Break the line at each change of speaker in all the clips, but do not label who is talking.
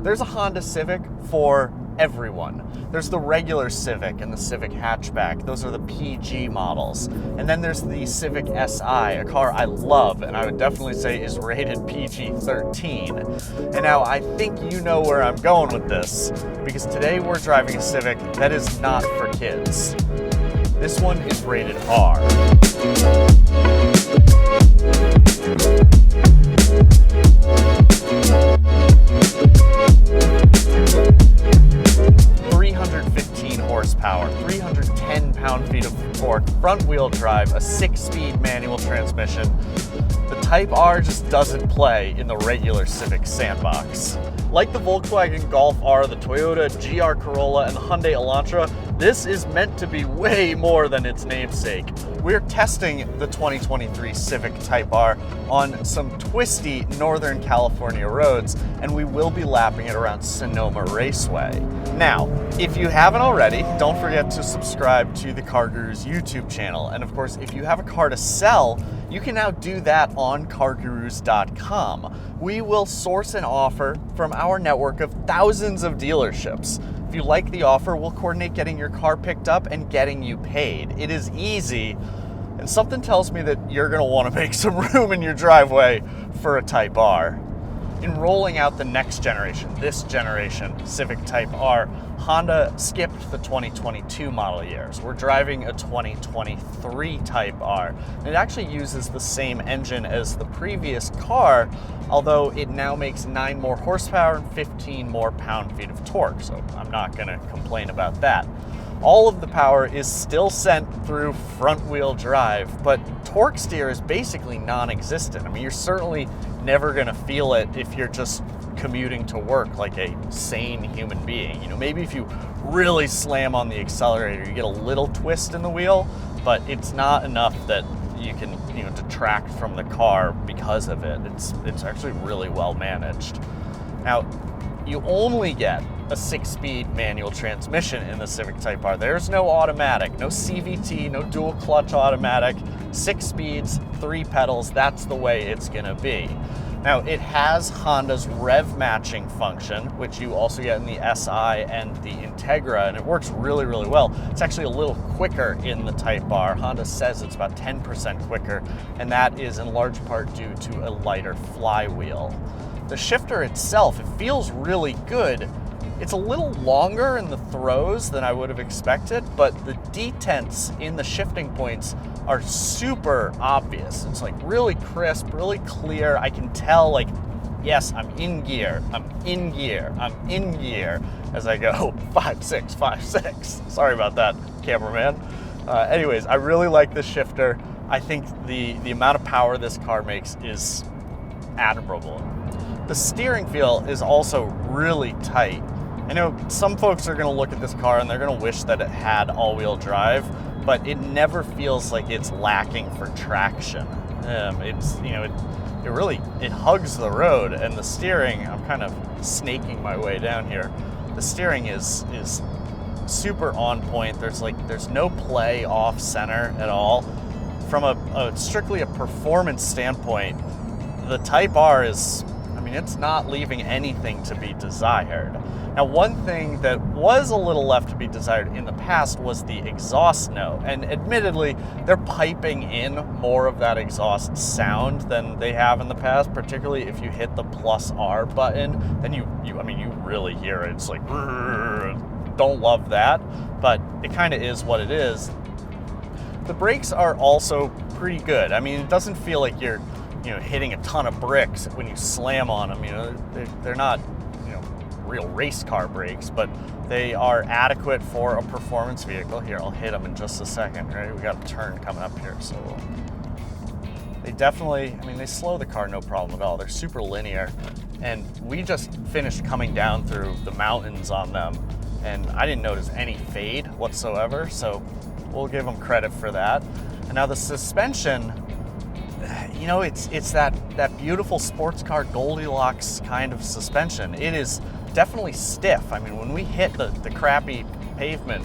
There's a Honda Civic for everyone. There's the regular Civic and the Civic hatchback. Those are the PG models. And then there's the Civic Si, a car I love and I would definitely say is rated PG-13. And now I think you know where I'm going with this, because today we're driving a Civic that is not for kids. This one is rated R. Horsepower, 310 pound-feet of torque, front-wheel drive, a 6-speed manual transmission. The Type R just doesn't play in the regular Civic sandbox. Like the Volkswagen Golf R, the Toyota GR Corolla, and the Hyundai Elantra, this is meant to be way more than its namesake. We're testing the 2023 Civic Type R on some twisty Northern California roads, and we will be lapping it around Sonoma Raceway. Now, if you haven't already, don't forget to subscribe to the Car Guru's YouTube channel. And of course, if you have a car to sell, you can now do that on cargurus.com. We will source an offer from our network of thousands of dealerships. If you like the offer, we'll coordinate getting your car picked up and getting you paid. It is easy, and something tells me that you're going to want to make some room in your driveway for a Type R. In rolling out the next generation, this generation Civic Type R, Honda skipped the 2022 model years. We're driving a 2023 Type R. And it actually uses the same engine as the previous car, although it now makes 9 more horsepower and 15 more pound-feet of torque, so I'm not going to complain about that. All of the power is still sent through front-wheel drive, but torque steer is basically non-existent. I mean, you're certainly never going to feel it if you're just commuting to work like a sane human being. You know, maybe if you really slam on the accelerator, you get a little twist in the wheel, but it's not enough that you can, detract from the car because of it. It's actually really well managed. Now, you only get a 6-speed manual transmission in the Civic Type R. There's no automatic, no CVT, no dual clutch automatic, 6 speeds, 3 pedals. That's the way it's gonna be. Now, it has Honda's rev matching function, which you also get in the SI and the Integra, and it works really, really well. It's actually a little quicker in the Type R. Honda says it's about 10% quicker, and that is in large part due to a lighter flywheel. The shifter itself, it feels really good. It's a little longer in the throws than I would have expected, but the detents in the shifting points are super obvious. It's like really crisp, really clear. I can tell, like, yes, I'm in gear, I'm in gear, I'm in gear as I go 5, 6, 5, 6. Sorry about that, cameraman. Anyways, I really like the shifter. I think the amount of power this car makes is admirable. The steering feel is also really tight. I know some folks are going to look at this car and they're going to wish that it had all-wheel drive, but it never feels like it's lacking for traction. It hugs the road, and the steering, I'm kind of snaking my way down here. The steering is super on point. There's no play off center at all. From a strictly a performance standpoint, the Type R is, it's not leaving anything to be desired. Now, one thing that was a little left to be desired in the past was the exhaust note, and admittedly, they're piping in more of that exhaust sound than they have in the past, particularly if you hit the plus R button, then you really hear it. It's like, don't love that, but it kind of is what it is. The brakes are also pretty good. It doesn't feel like you're hitting a ton of bricks when you slam on them. They're not, real race car brakes, but they are adequate for a performance vehicle. Here, I'll hit them in just a second, right? We got a turn coming up here, so they definitely, they slow the car no problem at all. They're super linear, and we just finished coming down through the mountains on them, and I didn't notice any fade whatsoever, so we'll give them credit for that. And now the suspension, it's that beautiful sports car Goldilocks kind of suspension. It is definitely stiff. When we hit the crappy pavement,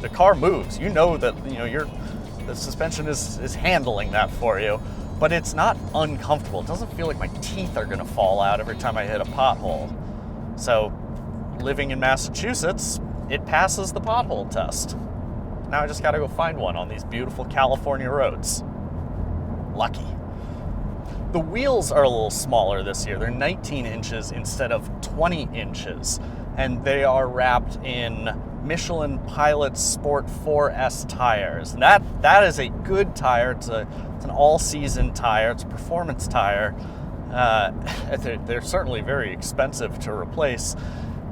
the car moves. You know that the suspension is handling that for you, but it's not uncomfortable. It doesn't feel like my teeth are gonna fall out every time I hit a pothole. So living in Massachusetts, it passes the pothole test. Now I just gotta go find one on these beautiful California roads. Lucky. The wheels are a little smaller this year. They're 19 inches instead of 20 inches. And they are wrapped in Michelin Pilot Sport 4S tires. And that is a good tire. It's an all-season tire. It's a performance tire. They're certainly very expensive to replace.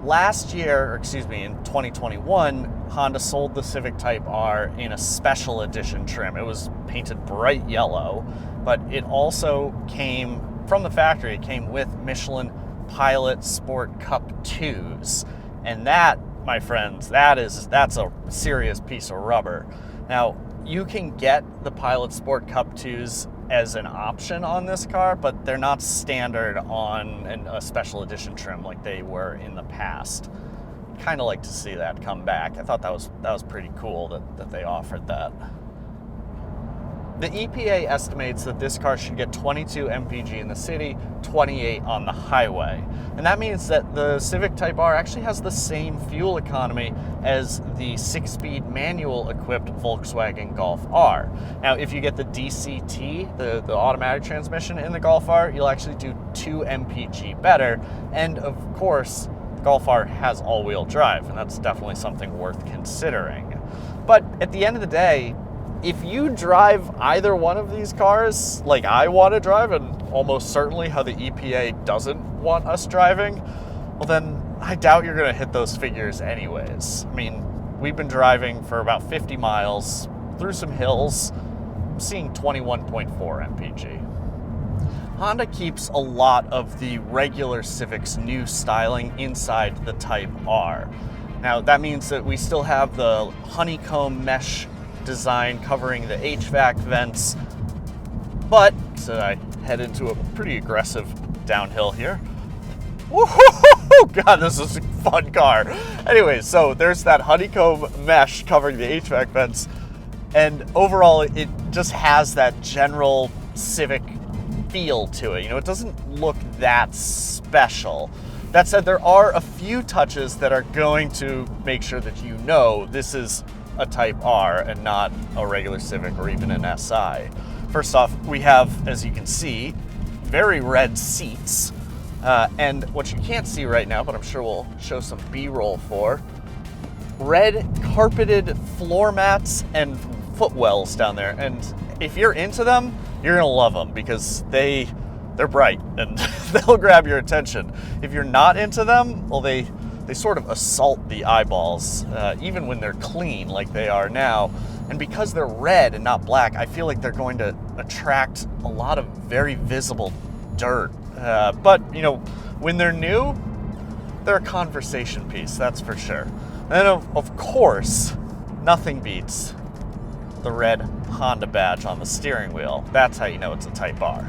Last year, in 2021, Honda sold the Civic Type R in a special edition trim. It was painted bright yellow, but it also came from the factory. It came with Michelin Pilot Sport Cup 2s. And that, my friends, that's a serious piece of rubber. Now, you can get the Pilot Sport Cup 2s as an option on this car, but they're not standard on a special edition trim like they were in the past. Kind of like to see that come back. I thought that was pretty cool that they offered that. The EPA estimates that this car should get 22 mpg in the city, 28 on the highway. And that means that the Civic Type R actually has the same fuel economy as the 6-speed manual-equipped Volkswagen Golf R. Now, if you get the DCT, the automatic transmission in the Golf R, you'll actually do 2 mpg better. And of course, the Golf R has all-wheel drive, and that's definitely something worth considering. But at the end of the day, if you drive either one of these cars like I want to drive, and almost certainly how the EPA doesn't want us driving, well then I doubt you're going to hit those figures anyways. I mean, we've been driving for about 50 miles through some hills. I'm seeing 21.4 mpg. Honda keeps a lot of the regular Civic's new styling inside the Type R. Now that means that we still have the honeycomb mesh design covering the HVAC vents, but so I head into a pretty aggressive downhill here. Woohoo! God, this is a fun car. Anyway, so there's that honeycomb mesh covering the HVAC vents, and overall it just has that general Civic feel to it. You know, it doesn't look that special. That said, there are a few touches that are going to make sure that you know this is a Type R and not a regular Civic or even an SI. First off, we have, as you can see, very red seats. And what you can't see right now, but I'm sure we'll show some B-roll for, red carpeted floor mats and footwells down there. And if you're into them, you're gonna love them because they're bright and they'll grab your attention. If you're not into them, well, they sort of assault the eyeballs, even when they're clean like they are now. And because they're red and not black, I feel like they're going to attract a lot of very visible dirt. But, you know, when they're new, they're a conversation piece, that's for sure. And then, of course, nothing beats the red Honda badge on the steering wheel. That's how you know it's a Type R.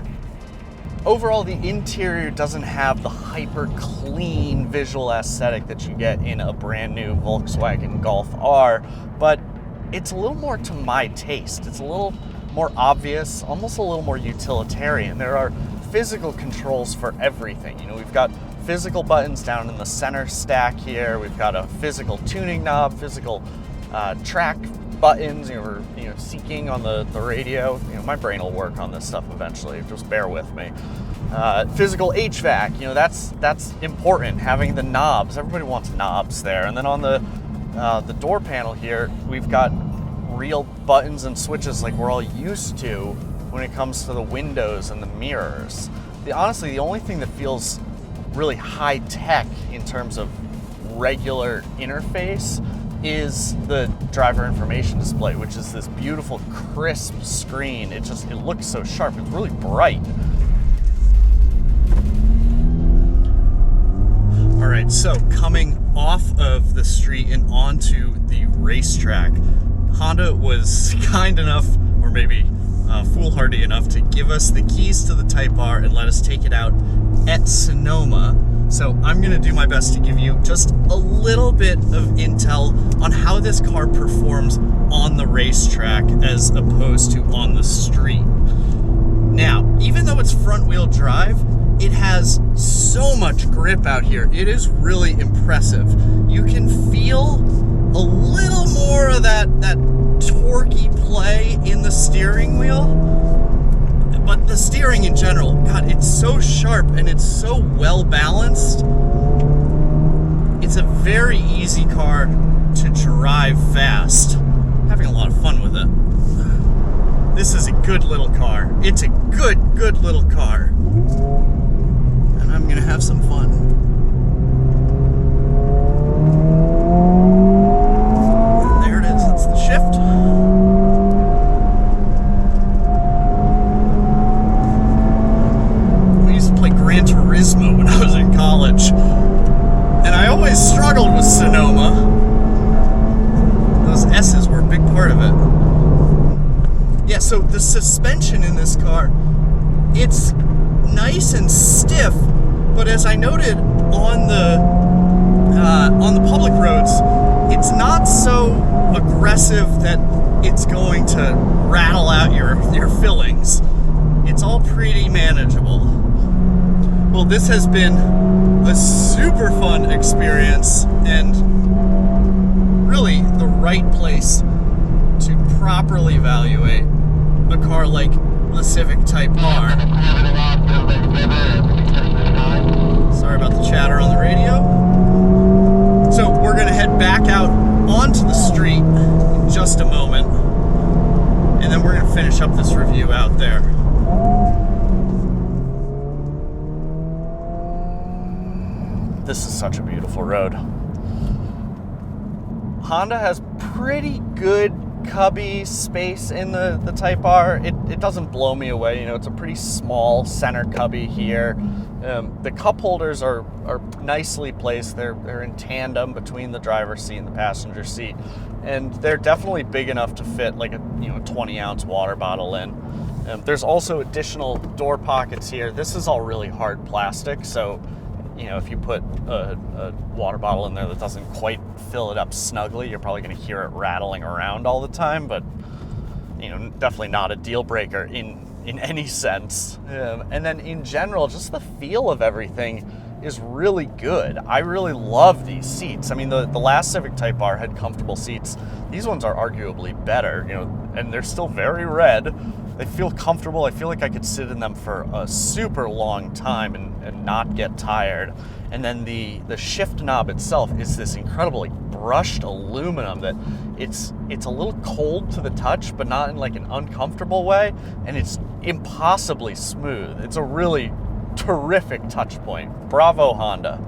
Overall, the interior doesn't have the hyper clean visual aesthetic that you get in a brand new Volkswagen Golf R, but it's a little more to my taste. It's a little more obvious, almost a little more utilitarian. There are physical controls for everything. You know, we've got physical buttons down in the center stack here. We've got a physical tuning knob, physical track buttons. You know, we're seeking on the radio. You know, my brain will work on this stuff eventually. Just bear with me. Physical HVAC. You know, that's important. Having the knobs. Everybody wants knobs there. And then on the door panel here, we've got real buttons and switches like we're all used to when it comes to the windows and the mirrors. Honestly, the only thing that feels really high tech in terms of regular interface is the driver information display, which is this beautiful crisp screen. It looks so sharp. It's really bright. All right, so coming off of the street and onto the racetrack, Honda was kind enough, or maybe foolhardy enough, to give us the keys to the Type R and let us take it out at Sonoma. So I'm gonna do my best to give you just a little bit of intel on how this car performs on the racetrack as opposed to on the street. Now, even though it's front wheel drive, It has so much grip out here. It is really impressive. You can feel a little more of that torquey play in the steering wheel. But the steering in general, God, it's so sharp and it's so well balanced. It's a very easy car to drive fast. Having a lot of fun with it. This is a good little car. It's a good little car. And I'm gonna have some fun. And there it is, that's the shift. We used to play Gran Turismo when I was in college. And I always struggled with Sonoma. Those S's were a big part of it. Yeah, so the suspension in this car, it's nice and stiff, but as I noted on the public roads, it's not so aggressive that it's going to rattle out your fillings. It's all pretty manageable. Well, this has been a super fun experience and really the right place to properly evaluate a car like the Civic Type R. Sorry about the chatter on the radio. So we're gonna head back out onto the street in just a moment, and then we're gonna finish up this review out there. This is such a beautiful road. Honda has pretty good cubby space in the Type R. It doesn't blow me away. You know, it's a pretty small center cubby here. The cup holders are nicely placed. They're in tandem between the driver's seat and the passenger seat, and they're definitely big enough to fit like a 20-ounce water bottle in. There's also additional door pockets here. This is all really hard plastic, so if you put a water bottle in there that doesn't quite fill it up snugly, you're probably going to hear it rattling around all the time, but definitely not a deal breaker in any sense. And then in general, just the feel of everything is really good. I really love these seats. I mean, the last Civic Type R had comfortable seats. These ones are arguably better, and they're still very red. They feel comfortable. I feel like I could sit in them for a super long time and not get tired. And then the shift knob itself is this incredibly brushed aluminum that it's a little cold to the touch, but not in like an uncomfortable way. And it's impossibly smooth. It's a really terrific touch point. Bravo, Honda.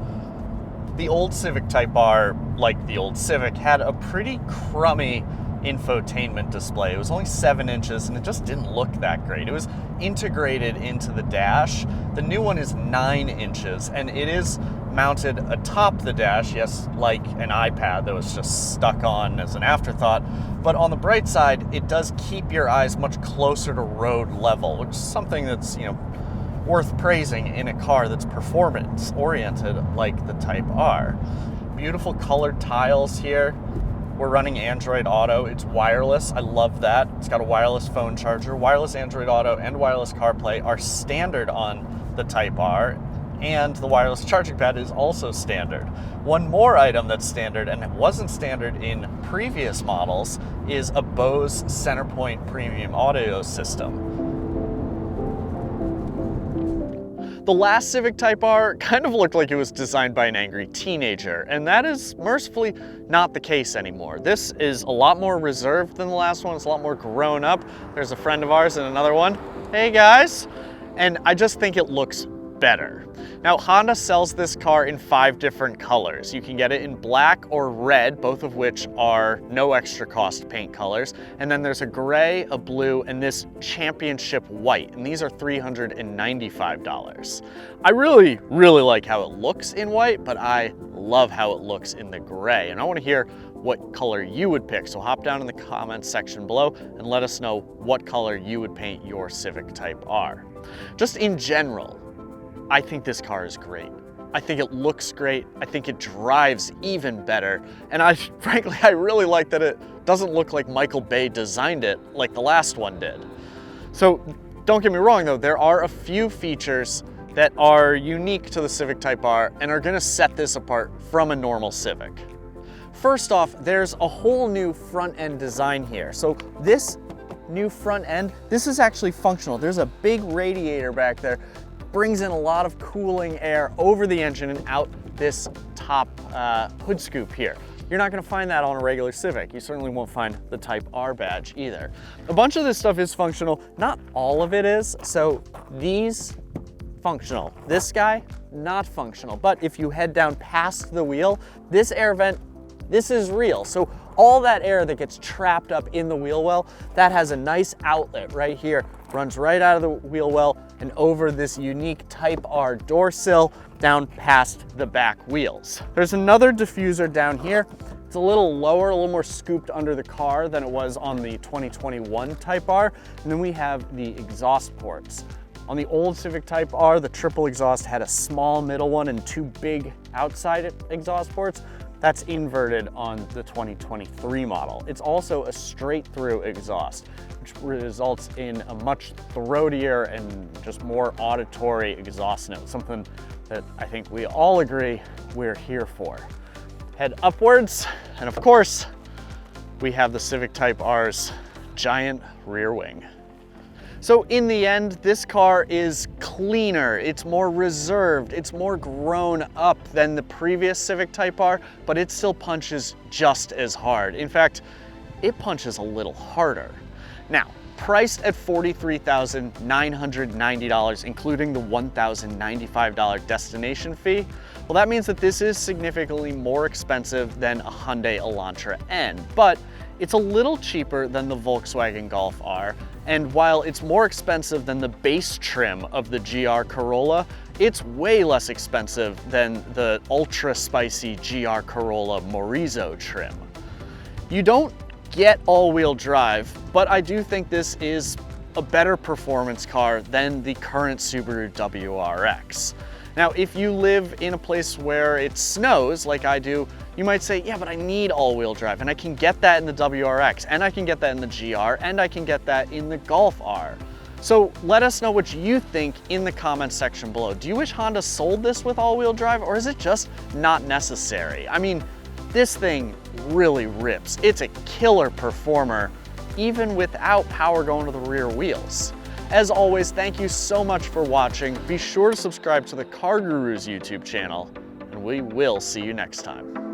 The old Civic Type R, like the old Civic, had a pretty crummy infotainment display. It was only 7 inches and it just didn't look that great. It was integrated into the dash. The new one is 9 inches and it is mounted atop the dash, yes, like an iPad that was just stuck on as an afterthought. But on the bright side, it does keep your eyes much closer to road level, which is something that's, worth praising in a car that's performance oriented like the Type R. Beautiful colored tiles here. We're running Android Auto. It's wireless. I love that. It's got a wireless phone charger. Wireless Android Auto and wireless CarPlay are standard on the Type R, and the wireless charging pad is also standard. One more item that's standard and wasn't standard in previous models is a Bose Centerpoint premium audio system. The last Civic Type R kind of looked like it was designed by an angry teenager, and that is mercifully not the case anymore. This is a lot more reserved than the last one. It's a lot more grown up. There's a friend of ours and another one. Hey guys. And I just think it looks better. Now, Honda sells this car in 5 different colors. You can get it in black or red, both of which are no extra cost paint colors. And then there's a gray, a blue, and this championship white. And these are $395. I really, really like how it looks in white, but I love how it looks in the gray. And I want to hear what color you would pick. So hop down in the comments section below and let us know what color you would paint your Civic Type R. Just in general, I think this car is great. I think it looks great. I think it drives even better. And frankly, I really like that it doesn't look like Michael Bay designed it like the last one did. So don't get me wrong though, there are a few features that are unique to the Civic Type R and are gonna set this apart from a normal Civic. First off, there's a whole new front end design here. So this new front end, this is actually functional. There's a big radiator back there, brings in a lot of cooling air over the engine and out this top hood scoop here. You're not gonna find that on a regular Civic. You certainly won't find the Type R badge either. A bunch of this stuff is functional. Not all of it is. So these, functional. This guy, not functional. But if you head down past the wheel, this air vent, this is real. So all that air that gets trapped up in the wheel well, that has a nice outlet right here, runs right out of the wheel well and over this unique Type R door sill down past the back wheels. There's another diffuser down here. It's a little lower, a little more scooped under the car than it was on the 2021 Type R. And then we have the exhaust ports. On the old Civic Type R, the triple exhaust had a small middle one and two big outside exhaust ports. That's inverted on the 2023 model. It's also a straight through exhaust, which results in a much throatier and just more auditory exhaust note, something that I think we all agree we're here for. Head upwards, and of course, we have the Civic Type R's giant rear wing. So in the end, this car is cleaner, it's more reserved, it's more grown up than the previous Civic Type R, but it still punches just as hard. In fact, it punches a little harder. Now, priced at $43,990, including the $1,095 destination fee, well, that means that this is significantly more expensive than a Hyundai Elantra N, but it's a little cheaper than the Volkswagen Golf R, and while it's more expensive than the base trim of the GR Corolla, it's way less expensive than the ultra spicy GR Corolla Morizo trim. You don't get all-wheel drive, but I do think this is a better performance car than the current Subaru WRX. Now, if you live in a place where it snows, like I do, you might say, yeah, but I need all-wheel drive, and I can get that in the WRX, and I can get that in the GR, and I can get that in the Golf R. So let us know what you think in the comments section below. Do you wish Honda sold this with all-wheel drive, or is it just not necessary? I mean, this thing really rips. It's a killer performer, even without power going to the rear wheels. As always, thank you so much for watching. Be sure to subscribe to the Car Gurus YouTube channel, and we will see you next time.